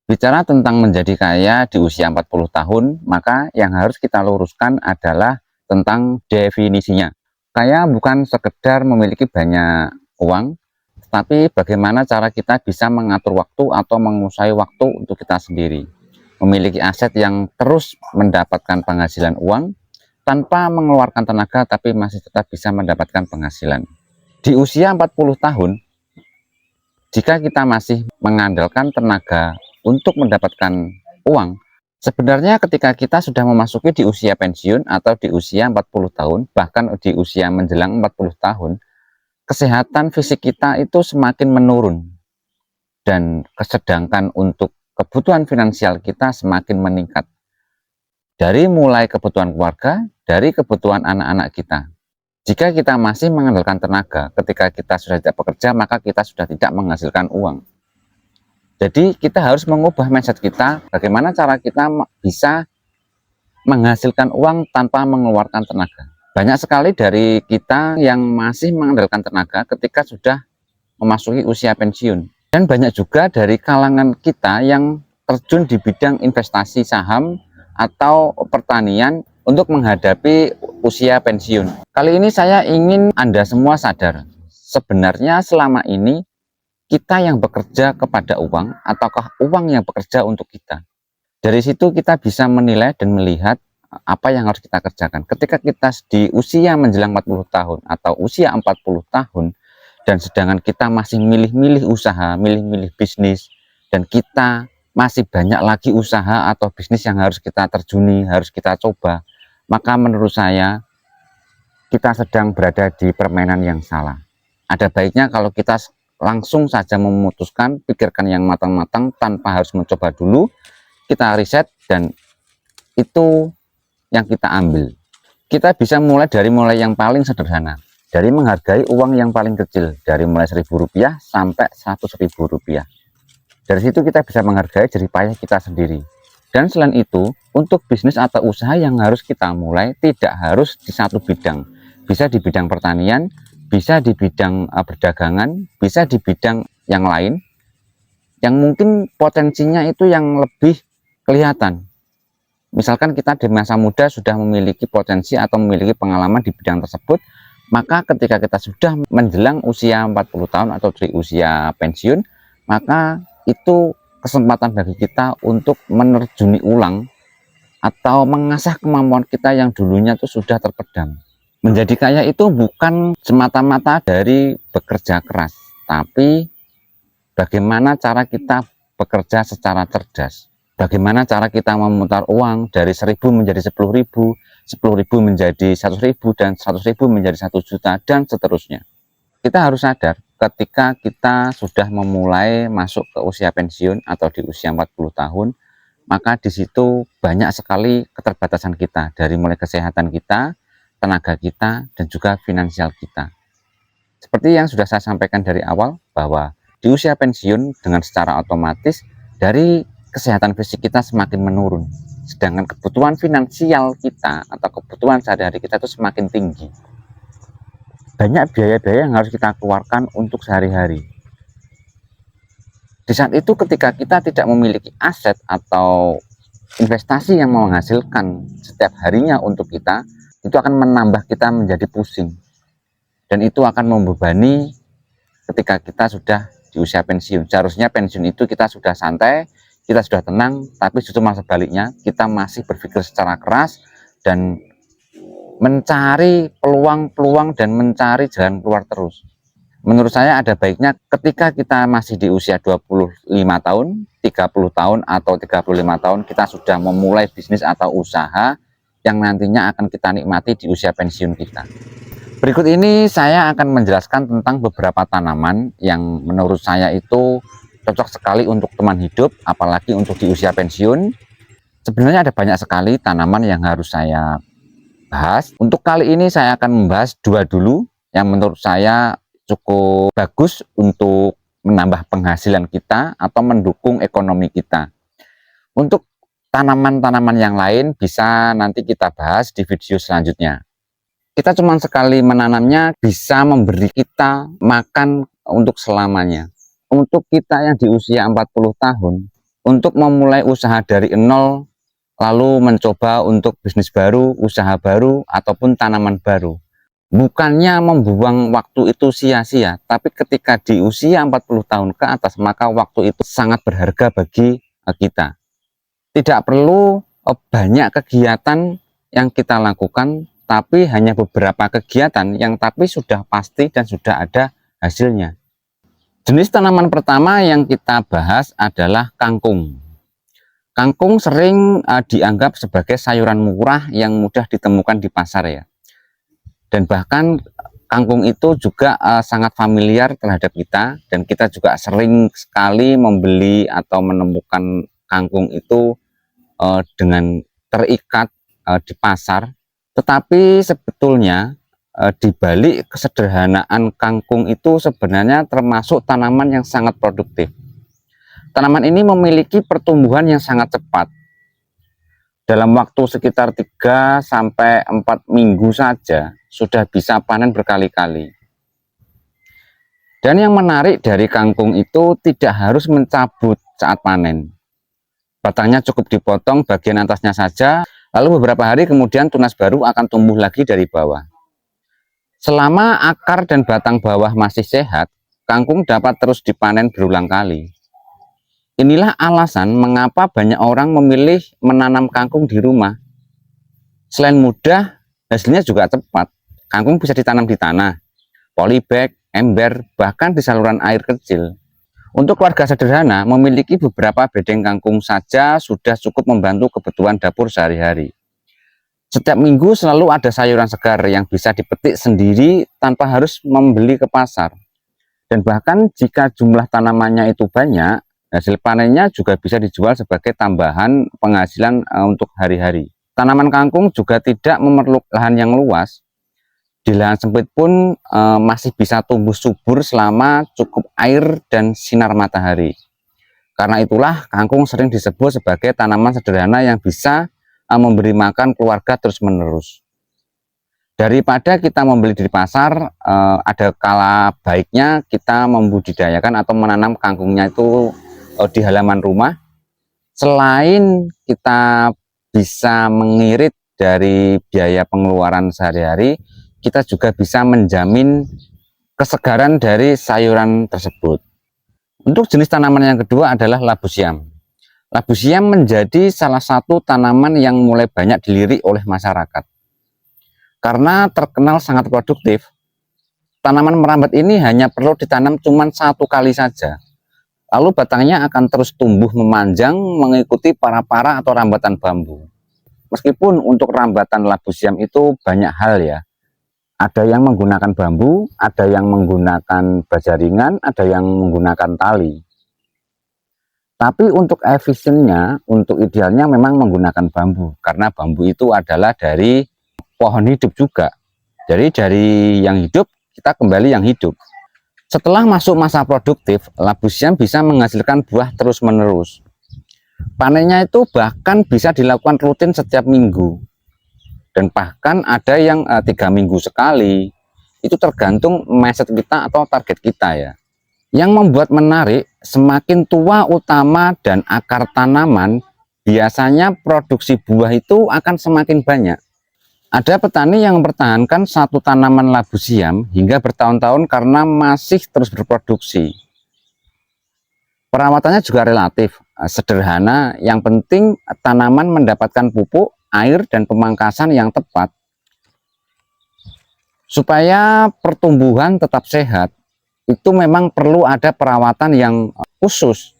Bicara tentang menjadi kaya di usia 40 tahun, maka yang harus kita luruskan adalah tentang definisinya. Kaya bukan sekedar memiliki banyak uang, tapi bagaimana cara kita bisa mengatur waktu atau menguasai waktu untuk kita sendiri. Memiliki aset yang terus mendapatkan penghasilan uang tanpa mengeluarkan tenaga tapi masih tetap bisa mendapatkan penghasilan. Di usia 40 tahun, jika kita masih mengandalkan tenaga untuk mendapatkan uang, sebenarnya ketika kita sudah memasuki di usia pensiun atau di usia 40 tahun, bahkan di usia menjelang 40 tahun, kesehatan fisik kita itu semakin menurun. Dan sedangkan untuk kebutuhan finansial kita semakin meningkat. Dari mulai kebutuhan keluarga, dari kebutuhan anak-anak kita. Jika kita masih mengandalkan tenaga, ketika kita sudah tidak bekerja, maka kita sudah tidak menghasilkan uang. Jadi kita harus mengubah mindset kita, bagaimana cara kita bisa menghasilkan uang tanpa mengeluarkan tenaga. Banyak sekali dari kita yang masih mengandalkan tenaga ketika sudah memasuki usia pensiun. Dan banyak juga dari kalangan kita yang terjun di bidang investasi saham atau pertanian untuk menghadapi usia pensiun. Kali ini saya ingin Anda semua sadar, sebenarnya selama ini kita yang bekerja kepada uang ataukah uang yang bekerja untuk kita. Dari situ kita bisa menilai dan melihat apa yang harus kita kerjakan. Ketika kita di usia menjelang 40 tahun atau usia 40 tahun dan sedangkan kita masih milih-milih usaha, milih-milih bisnis, dan kita masih banyak lagi usaha atau bisnis yang harus kita terjuni, harus kita coba, maka menurut saya kita sedang berada di permainan yang salah. Ada baiknya kalau kita langsung saja memutuskan, pikirkan yang matang-matang tanpa harus mencoba dulu, kita riset dan itu yang kita ambil. Kita bisa mulai yang paling sederhana, dari menghargai uang yang paling kecil, dari mulai Rp1.000 sampai Rp100.000. Dari situ kita bisa menghargai jerih payah kita sendiri. Dan selain itu, untuk bisnis atau usaha yang harus kita mulai tidak harus di satu bidang. Bisa di bidang pertanian, bisa di bidang perdagangan, bisa di bidang yang lain, yang mungkin potensinya itu yang lebih kelihatan. Misalkan kita di masa muda sudah memiliki potensi atau memiliki pengalaman di bidang tersebut, maka ketika kita sudah menjelang usia 40 tahun atau di usia pensiun, maka itu kesempatan bagi kita untuk menerjuni ulang atau mengasah kemampuan kita yang dulunya itu sudah terpedam. Menjadi kaya itu bukan semata-mata dari bekerja keras, tapi bagaimana cara kita bekerja secara cerdas. Bagaimana cara kita memutar uang dari 1.000 menjadi 10.000, 10.000 menjadi 100.000, dan 100.000 menjadi 1 juta, dan seterusnya. Kita harus sadar ketika kita sudah memulai masuk ke usia pensiun atau di usia 40 tahun, maka di situ banyak sekali keterbatasan kita, dari mulai kesehatan kita, tenaga kita, dan juga finansial kita. Seperti yang sudah saya sampaikan dari awal, bahwa di usia pensiun dengan secara otomatis dari kesehatan fisik kita semakin menurun, sedangkan kebutuhan finansial kita atau kebutuhan sehari-hari kita itu semakin tinggi. Banyak biaya-biaya yang harus kita keluarkan untuk sehari-hari. Di saat itu ketika kita tidak memiliki aset atau investasi yang menghasilkan setiap harinya untuk kita, itu akan menambah kita menjadi pusing. Dan itu akan membebani ketika kita sudah di usia pensiun. Seharusnya pensiun itu kita sudah santai, kita sudah tenang, tapi justru malah sebaliknya, kita masih berpikir secara keras dan mencari peluang-peluang dan mencari jalan keluar terus. Menurut saya ada baiknya ketika kita masih di usia 25 tahun, 30 tahun, atau 35 tahun, kita sudah memulai bisnis atau usaha yang nantinya akan kita nikmati di usia pensiun kita. Berikut ini saya akan menjelaskan tentang beberapa tanaman yang menurut saya itu cocok sekali untuk teman hidup, apalagi untuk di usia pensiun. Sebenarnya ada banyak sekali tanaman yang harus saya bahas. Untuk kali ini saya akan membahas dua dulu yang menurut saya cukup bagus untuk menambah penghasilan kita atau mendukung ekonomi kita. Untuk tanaman-tanaman yang lain bisa nanti kita bahas di video selanjutnya. Kita cuma sekali menanamnya bisa memberi kita makan untuk selamanya. Untuk kita yang di usia 40 tahun, untuk memulai usaha dari nol, lalu mencoba untuk bisnis baru, usaha baru, ataupun tanaman baru. Bukannya membuang waktu itu sia-sia, tapi ketika di usia 40 tahun ke atas, maka waktu itu sangat berharga bagi kita. Tidak perlu banyak kegiatan yang kita lakukan, tapi hanya beberapa kegiatan yang tapi sudah pasti dan sudah ada hasilnya. Jenis tanaman pertama yang kita bahas adalah kangkung. Kangkung sering dianggap sebagai sayuran murah yang mudah ditemukan di pasar ya. Dan bahkan kangkung itu juga sangat familiar terhadap kita, dan kita juga sering sekali membeli atau menemukan kangkung itu dengan terikat di pasar. Tetapi sebetulnya di balik kesederhanaan kangkung itu sebenarnya termasuk tanaman yang sangat produktif. Tanaman ini memiliki pertumbuhan yang sangat cepat. Dalam waktu sekitar 3 sampai 4 minggu saja sudah bisa panen berkali-kali. Dan yang menarik dari kangkung itu tidak harus mencabut saat panen. Batangnya cukup dipotong bagian atasnya saja, lalu beberapa hari kemudian tunas baru akan tumbuh lagi dari bawah. Selama akar dan batang bawah masih sehat, kangkung dapat terus dipanen berulang kali. Inilah alasan mengapa banyak orang memilih menanam kangkung di rumah. Selain mudah, hasilnya juga cepat. Kangkung bisa ditanam di tanah, polybag, ember, bahkan di saluran air kecil. Untuk keluarga sederhana, memiliki beberapa bedeng kangkung saja sudah cukup membantu kebutuhan dapur sehari-hari. Setiap minggu selalu ada sayuran segar yang bisa dipetik sendiri tanpa harus membeli ke pasar. Dan bahkan jika jumlah tanamannya itu banyak, hasil panennya juga bisa dijual sebagai tambahan penghasilan untuk hari-hari. Tanaman kangkung juga tidak memerlukan lahan yang luas. Di lahan sempit pun masih bisa tumbuh subur selama cukup air dan sinar matahari. Karena itulah kangkung sering disebut sebagai tanaman sederhana yang bisa memberi makan keluarga terus-menerus. Daripada kita membeli di pasar, ada kala baiknya kita membudidayakan atau menanam kangkungnya itu di halaman rumah. Selain kita bisa mengirit dari biaya pengeluaran sehari-hari, kita juga bisa menjamin kesegaran dari sayuran tersebut. Untuk jenis tanaman yang kedua adalah labu siam. Labu siam menjadi salah satu tanaman yang mulai banyak dilirik oleh masyarakat. Karena terkenal sangat produktif, tanaman merambat ini hanya perlu ditanam cuma 1 kali saja. Lalu batangnya akan terus tumbuh memanjang mengikuti para-para atau rambatan bambu. Meskipun untuk rambatan labu siam itu banyak hal ya. Ada yang menggunakan bambu, ada yang menggunakan baja ringan, ada yang menggunakan tali. Tapi untuk efisiennya, untuk idealnya memang menggunakan bambu. Karena bambu itu adalah dari pohon hidup juga. Jadi dari yang hidup, kita kembali yang hidup. Setelah masuk masa produktif, labu siam bisa menghasilkan buah terus-menerus. Panennya itu bahkan bisa dilakukan rutin setiap minggu. Dan bahkan ada yang 3 minggu sekali. Itu tergantung mindset kita atau target kita ya. Yang membuat menarik, semakin tua utama dan akar tanaman, biasanya produksi buah itu akan semakin banyak. Ada petani yang mempertahankan satu tanaman labu siam hingga bertahun-tahun karena masih terus berproduksi. Perawatannya juga relatif sederhana, yang penting tanaman mendapatkan pupuk, air, dan pemangkasan yang tepat. Supaya pertumbuhan tetap sehat, itu memang perlu ada perawatan yang khusus.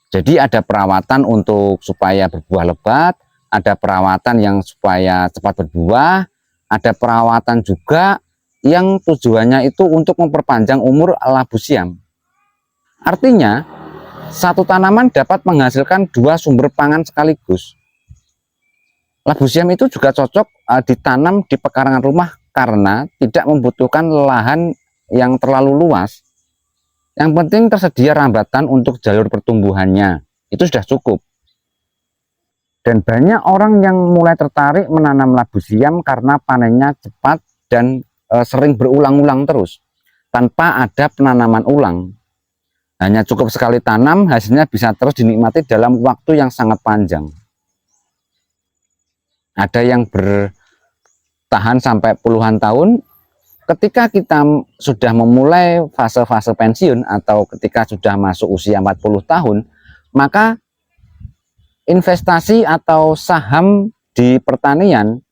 Jadi ada perawatan untuk supaya berbuah lebat, ada perawatan yang supaya cepat berbuah, ada perawatan juga yang tujuannya itu untuk memperpanjang umur labu siam. Artinya, satu tanaman dapat menghasilkan 2 sumber pangan sekaligus. Labu siam itu juga cocok ditanam di pekarangan rumah karena tidak membutuhkan lahan yang terlalu luas. Yang penting tersedia rambatan untuk jalur pertumbuhannya, itu sudah cukup. Dan banyak orang yang mulai tertarik menanam labu siam karena panennya cepat dan sering berulang-ulang terus, tanpa ada penanaman ulang. Hanya cukup sekali tanam, hasilnya bisa terus dinikmati dalam waktu yang sangat panjang. Ada yang bertahan sampai puluhan tahun. Ketika kita sudah memulai fase-fase pensiun atau ketika sudah masuk usia 40 tahun, maka investasi atau saham di pertanian,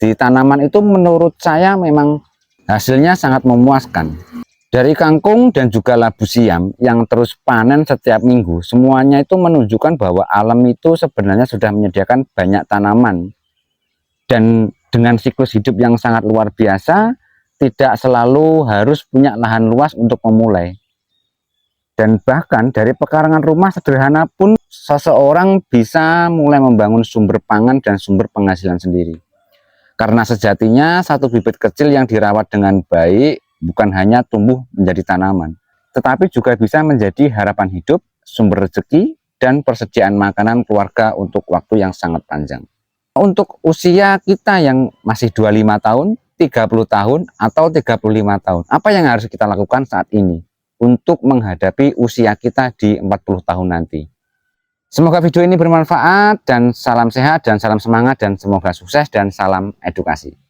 di tanaman itu menurut saya memang hasilnya sangat memuaskan. Dari kangkung dan juga labu siam yang terus panen setiap minggu, semuanya itu menunjukkan bahwa alam itu sebenarnya sudah menyediakan banyak tanaman. Dan dengan siklus hidup yang sangat luar biasa, tidak selalu harus punya lahan luas untuk memulai. Dan bahkan dari pekarangan rumah sederhana pun seseorang bisa mulai membangun sumber pangan dan sumber penghasilan sendiri. Karena sejatinya satu bibit kecil yang dirawat dengan baik bukan hanya tumbuh menjadi tanaman, tetapi juga bisa menjadi harapan hidup, sumber rezeki, dan persediaan makanan keluarga untuk waktu yang sangat panjang. Untuk usia kita yang masih 25 tahun, 30 tahun, atau 35 tahun, apa yang harus kita lakukan saat ini untuk menghadapi usia kita di 40 tahun nanti? Semoga video ini bermanfaat, dan salam sehat dan salam semangat, dan semoga sukses dan salam edukasi.